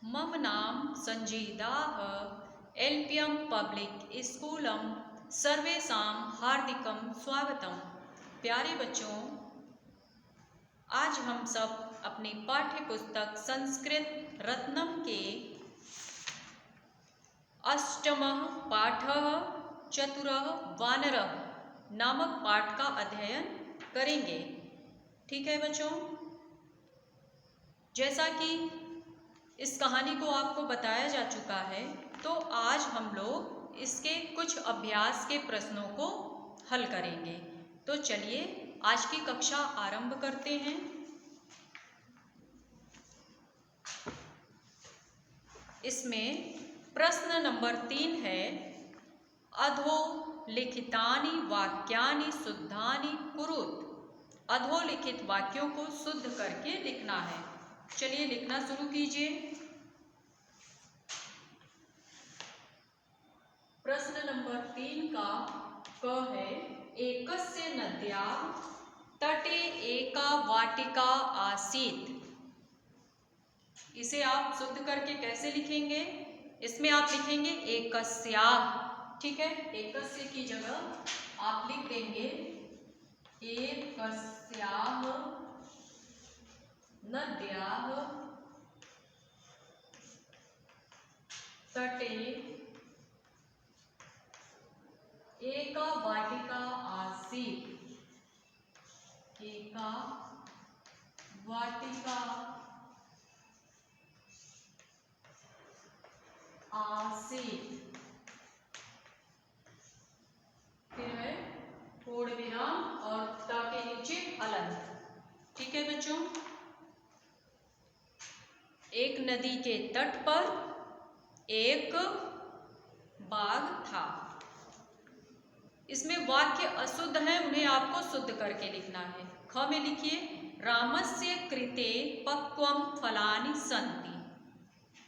मम नाम संजीदाः एल्पियम पब्लिक स्कूलम सर्वेषां हार्दिकं स्वागतम। प्यारे बच्चों, आज हम सब अपनी पाठ्य पुस्तक संस्कृत रत्नम के अष्टमः पाठः चतुरः वानरः नामक पाठ का अध्ययन करेंगे। ठीक है बच्चों, जैसा कि इस कहानी को आपको बताया जा चुका है, तो आज हम लोग इसके कुछ अभ्यास के प्रश्नों को हल करेंगे। तो चलिए आज की कक्षा आरंभ करते हैं। इसमें प्रश्न नंबर 3 है, अधोलिखितानि वाक्यानि शुद्धानि कुरुत। अधोलिखित वाक्यों को शुद्ध करके लिखना है। चलिए लिखना शुरू कीजिए। प्रश्न नंबर 3 का क है, एकस्य नद्याः तटे एका वाटिका आसीत्। इसे आप शुद्ध करके कैसे लिखेंगे? इसमें आप लिखेंगे एकस्याः। ठीक है, एकस्य की जगह आप लिख देंगे एकस्याः नद्याः तटे एका वाटिका आसीत्। एका वाटिका आसीत्। फिर है पूर्ण विराम और ता के नीचे अलंत। ठीक है बच्चों, एक नदी के तट पर एक बाग था। इसमें वाक्य अशुद्ध है, उन्हें आपको शुद्ध करके लिखना है। ख में लिखिए, रामस्य कृते पक्वम फलानि सन्ति।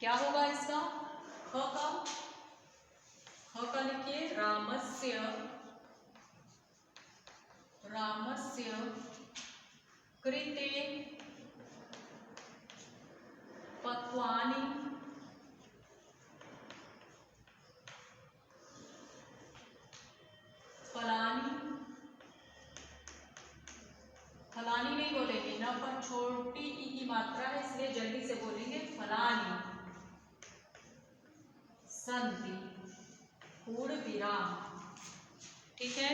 क्या होगा इसका? ख का लिखिए, रामस्य कृते पक्वानि फलानि। फलानी नहीं बोलेंगे, न पर छोटी ई की मात्रा है, इसलिए जल्दी से बोलेंगे फलानी सन्ति पूर्ण विराम। ठीक है,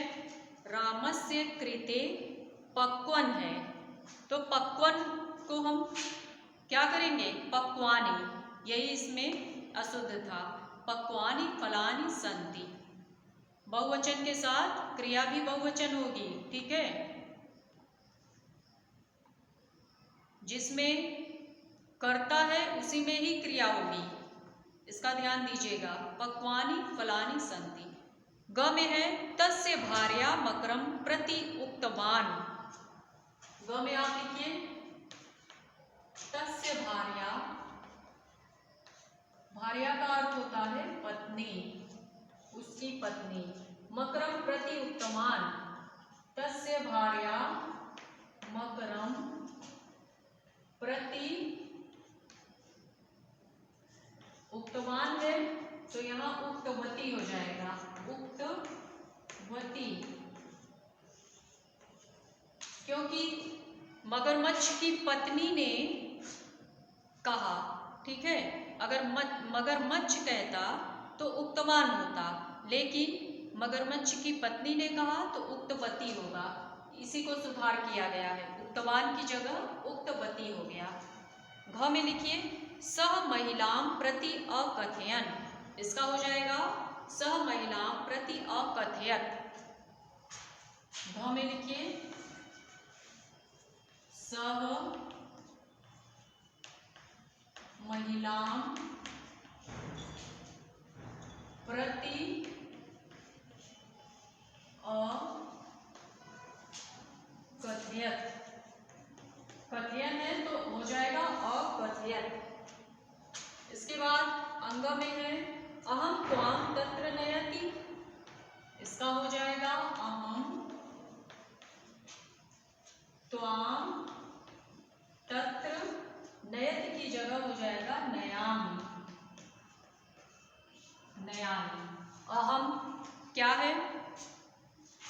रामस्य कृते पक्वन है, तो पक्वन को हम क्या करेंगे? पक्वानि। यही इसमें अशुद्ध था। पक्वानि फलानि सन्ति। बहुवचन के साथ क्रिया भी बहुवचन होगी। ठीक है, जिसमें कर्ता है उसी में ही क्रिया होगी, इसका ध्यान दीजिएगा। पक्वानि फलानि सन्ति। ग में है, तस्य भार्या मकरम प्रति उक्तवान। ग में आप लिखिए, तस्य भार्या। भार्या का अर्थ होता है पत्नी, उसकी पत्नी। मकरम प्रति उक्तवान, तस्य भार्या मकरम प्रति उक्तवान है, तो यहाँ उक्तवती हो जाएगा। उक्तवती, क्योंकि मगरमच्छ की पत्नी ने कहा। ठीक है, अगर मगरमच्छ कहता तो उक्तवान होता, लेकिन मगरमच्छ की पत्नी ने कहा तो उक्तवती होगा। इसी को सुधार किया गया है, उक्तवान की जगह उक्तवती हो गया। घ में लिखिए, सह महिलां प्रति अकथयन। इसका हो जाएगा सह महिलां प्रति अकथयत। घ में लिखिए, सह महिलां प्रति अकथयत। कथयन है तो हो जाएगा अकथयत। इसके बाद अंग में है, अहम त्वाम तत्र नयति। इसका हो जाएगा अहम त्वाम तत्र, नयति की जगह हो जाएगा नयामि। अहम क्या है,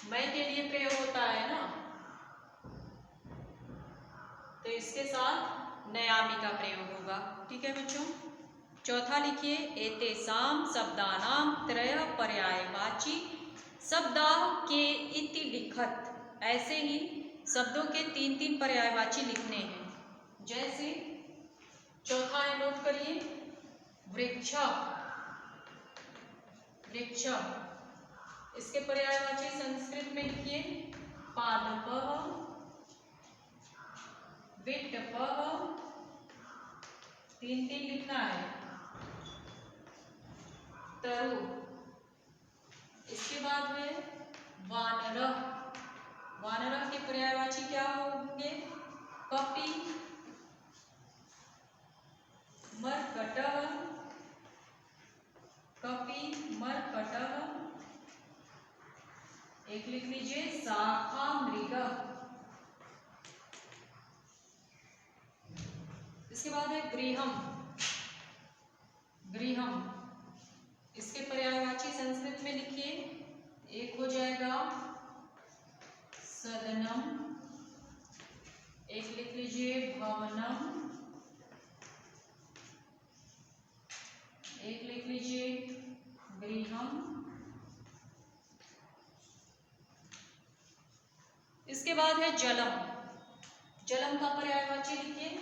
मैं के लिए प्रयोग होता है ना, तो इसके साथ नयामी का प्रयोग होगा। ठीक है बच्चों। चौथा लिखिए, एतेषां शब्दानां त्रयः पर्यायवाची शब्दाः के इति लिखत। ऐसे ही शब्दों के 3-3 पर्यायवाची लिखने हैं। जैसे चौथा है, नोट करिए, वृक्ष, वृक्ष, इसके पर्यायवाची संस्कृत में लिखिए पादपः, विट्टपः, 3-3 लिखना है। तरु, इसके बाद है वानरः, वानरः के पर्यायवाची क्या होंगे, कपि, मर्कटः, कपि मर्कटः, एक लिख लीजिए शाखामृगः। इसके बाद है गृहम, गृहम, इसके पर्यायवाची संस्कृत में लिखिए, एक हो जाएगा सदनम, एक लिख लीजिए भवनम, एक लिख लीजिए गृहम। इसके बाद है जलम, जलम का पर्यायवाची लिखिए,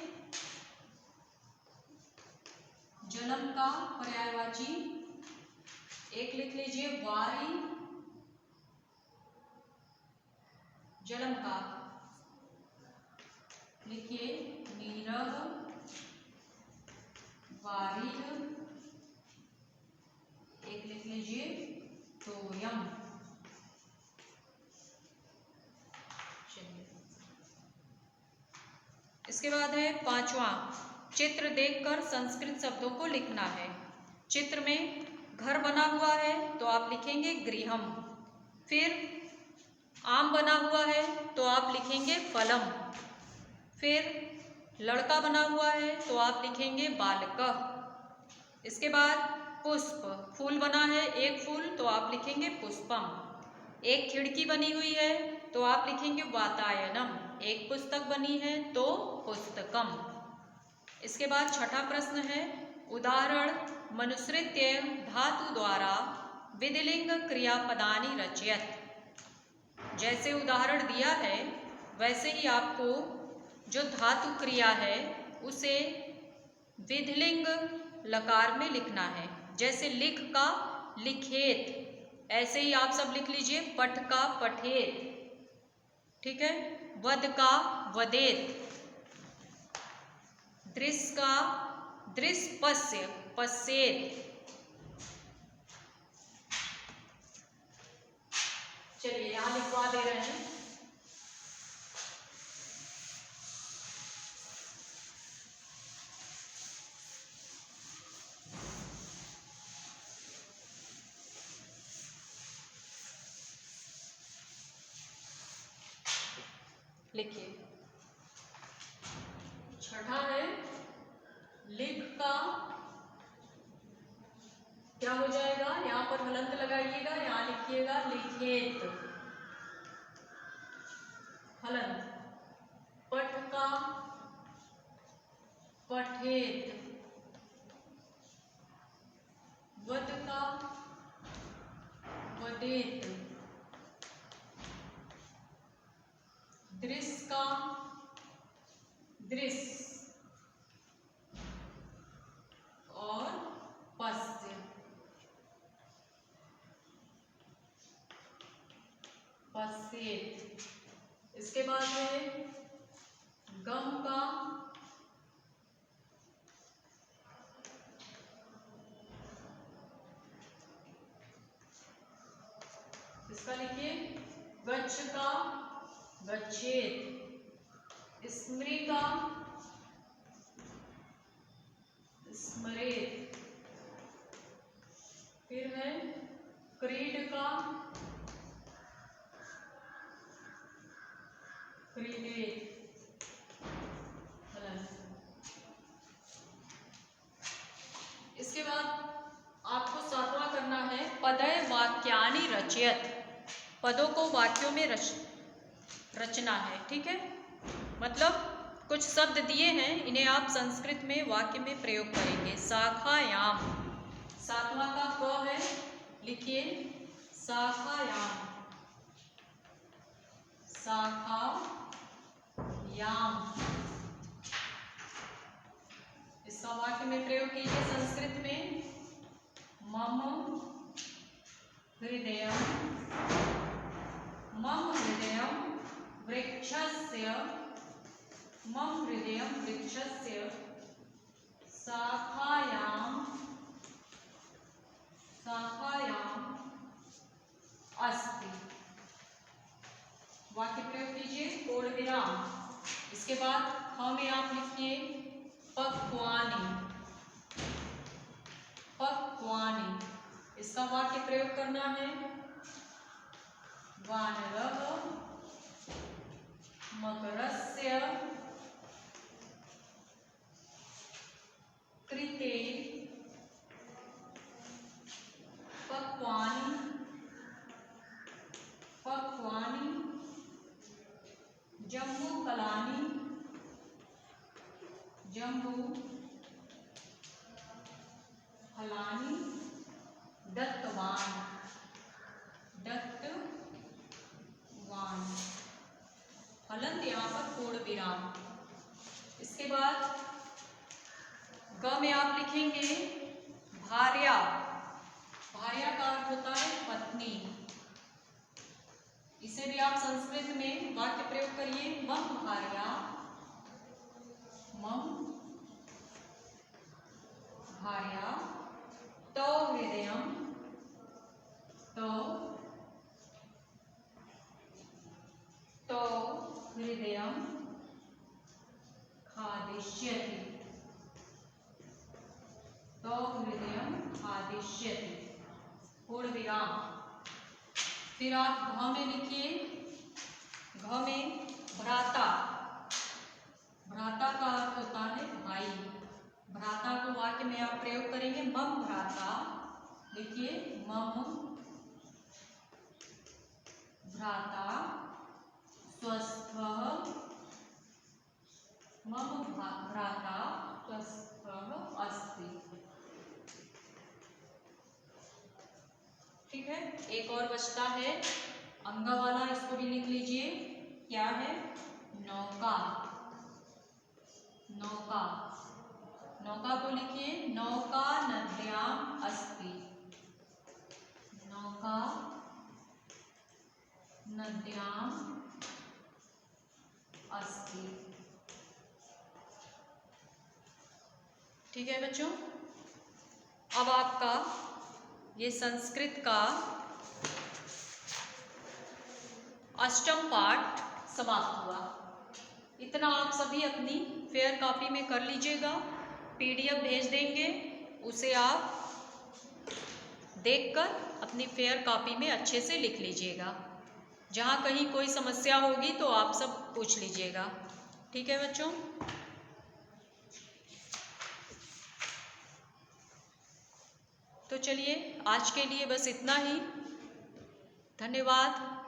जलम का पर्यायवाची एक लिख लीजिए वारी, जलम का लिखिए नीरव, वारिध, एक लिख लीजिए तोयम। चलिए, इसके बाद है पांचवा, चित्र देखकर संस्कृत शब्दों को लिखना है। चित्र में घर बना हुआ है तो आप लिखेंगे गृहम, फिर आम बना हुआ है तो आप लिखेंगे फलम, फिर लड़का बना हुआ है तो आप लिखेंगे बालकः, इसके बाद पुष्प, फूल बना है एक फूल तो आप लिखेंगे पुष्पम, एक खिड़की बनी हुई है तो आप लिखेंगे वातायनम, एक पुस्तक बनी है तो पुस्तकम। इसके बाद छठा प्रश्न है, उदाहरण मनुसृत्य धातु द्वारा विधिलिंग क्रियापदानि रचयत। जैसे उदाहरण दिया है वैसे ही आपको जो धातु क्रिया है उसे विधिलिंग लकार में लिखना है। जैसे लिख का लिखेत, ऐसे ही आप सब लिख लीजिए पठ का पठेत, ठीक है, वद का वदेत, दृश्य का दृश्यपस्य पश्येत। चलिए यहां लिखवा दे रहे हैं। लिखिए, छठा है लिख का क्या हो जाएगा, यहाँ पर हलंत लगाइएगा, यहाँ लिखिएगा लिखेत, हलंत। पठ का पठेत, वद का वदेत, दृश्य का दृश्य और पश्य पश्येत। इसके बाद है गम का इसका लिखिए गच्छ का गच्छेत, स्मृ का स्मरेत, फिर है क्रीड का क्रीडेत। इसके बाद आपको सातवां करना है पदय रचयत, पदों को वाक्यों में रचना है। ठीक है, मतलब कुछ शब्द दिए हैं, इन्हें आप संस्कृत में वाक्य में प्रयोग करेंगे। शाखायाम, सातवां का क है, लिखिए शाखायाम, शाखायाम, इसका वाक्य में प्रयोग कीजिए संस्कृत में। मम हृदयम, मम हृदयम वृक्षस्य, मम हृदयम वृक्षस्य शाखायाम, शाखायाम अस्ति। वाक्य प्रयोग कीजिए, कोड विराम। इसके बाद ख में आप लिखिए पक्वानि, पक्वानि, इसका वाक्य प्रयोग करना है। वानरः मकरस्य कृते पक्वानि, पक्वानि जम्बूफलानि, जम्बूफलानि दत्तवान्, दत्तवान्। हलंत यहाँ पर कोड विराम। इसके बाद ग में आप लिखेंगे भार्या, भार्या का अर्थ होता है पत्नी। इसे भी आप संस्कृत में वाक्य प्रयोग करिए। मम भार्या, मम भार्या तो हृदयम, तो हृदयम खादिष्यति, तो हृदयम खादिष्यति, पूर्ण विराम। फिर आप घ में लिखिए, घ में भ्राता, भ्राता का अर्थ होता है भाई। भ्राता को वाक्य में आप प्रयोग करेंगे। मम भ्राता, लिखिए मम भ्राता स्वस्थः, मम भ्राता स्वस्थः अस्ति। ठीक है, एक और बचता है अंगा वाला, इसको भी लिख लीजिए। क्या है? नौका, नौका, नौका को लिखिए नौका नद्याम अस्ति, नौका नद्याम अस्ति। ठीक है बच्चों, अब आपका ये संस्कृत का अष्टम पाठ समाप्त हुआ। इतना आप सभी अपनी फेयर कॉपी में कर लीजिएगा। पीडीएफ भेज देंगे, उसे आप देखकर अपनी फेयर कॉपी में अच्छे से लिख लीजिएगा। जहाँ कहीं कोई समस्या होगी तो आप सब पूछ लीजिएगा। ठीक है बच्चों, तो चलिए आज के लिए बस इतना ही। धन्यवाद।